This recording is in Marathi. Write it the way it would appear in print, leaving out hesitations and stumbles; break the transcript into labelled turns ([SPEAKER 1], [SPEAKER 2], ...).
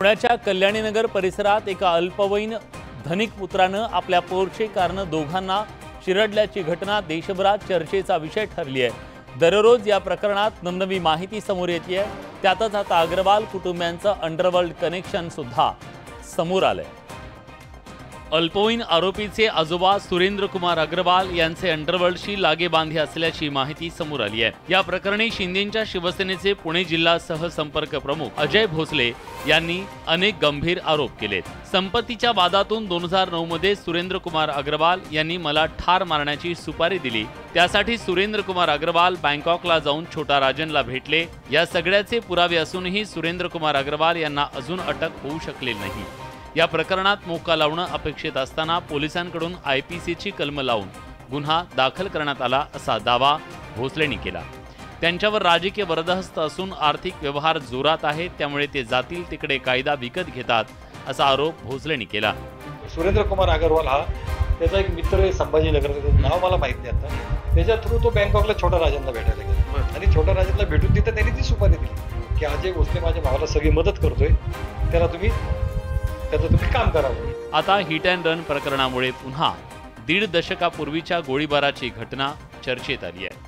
[SPEAKER 1] पुण्याच्या कल्याणीनगर परिसरात एका अल्पवयीन धनिक पुत्रानं आपल्या पोर्शे कारनं दोघांना चिरडल्याची घटना देशभरात चर्चेचा विषय ठरली आहे। दररोज या प्रकरणात नवनवी माहिती समोर येते आहे। त्यातच आता अग्रवाल कुटुंबियांचं अंडरवर्ल्ड कनेक्शन सुद्धा समोर आलंय। अल्पवयीन आरोपीचे आजोबा सुरेंद्र कुमार अग्रवाल यांचे अंडरवर्ल्डशी लागेबांधे असल्याची माहिती समोर आली आहे। या प्रकरणी शिंदेंच्या शिवसेनेचे पुणे जिल्हा सहसंपर्क प्रमुख अजय भोसले यांनी अनेक गंभीर आरोप केलेत। संपत्तीच्या वादातून 2009 मध्ये सुरेंद्र कुमार अग्रवाल यांनी मला ठार मारण्याची सुपारी दिली। त्यासाठी सुरेंद्र कुमार अग्रवाल बँकॉकला जाऊन छोटा राजनला भेटले। या सगळ्याचे पुरावे असूनही सुरेंद्र कुमार अग्रवाल यांना अजून अटक होऊ शकले नाही। या प्रकरणात मोका लावणं अपेक्षित असताना पोलिसांकडून IPCची कलम लावून गुन्हा दाखल करण्यात आला असा दावा भोसलेंनी केला। त्यांच्यावर राजकीय बरदहस्त असून आर्थिक व्यवहार जोरात आहेत, त्यामुळे ते जातील तिकडे कायदा विकत घेतात असा आरोप भोसलेंनी केला।
[SPEAKER 2] सुरेंद्र कुमार अग्रवाल हा त्याचा एक मित्र आहे संभाजीनगरचा, नाव मला माहित नाही आता। त्याच्या थ्रू तो बँकॉकला छोटा राजनला भेटायला गेला आणि छोटा राजनला भेटून तिथे त्यांनी ती सुपारी दिली की अजय भोसले माझ्या भावाला सगळी मदत करतोय, त्याला तुम्ही काम करावं।
[SPEAKER 1] आता हिट अँड रन प्रकरणामुळे पुन्हा 1.5 दशकापूर्वीच्या गोळीबाराची घटना चर्चेत आली आहे।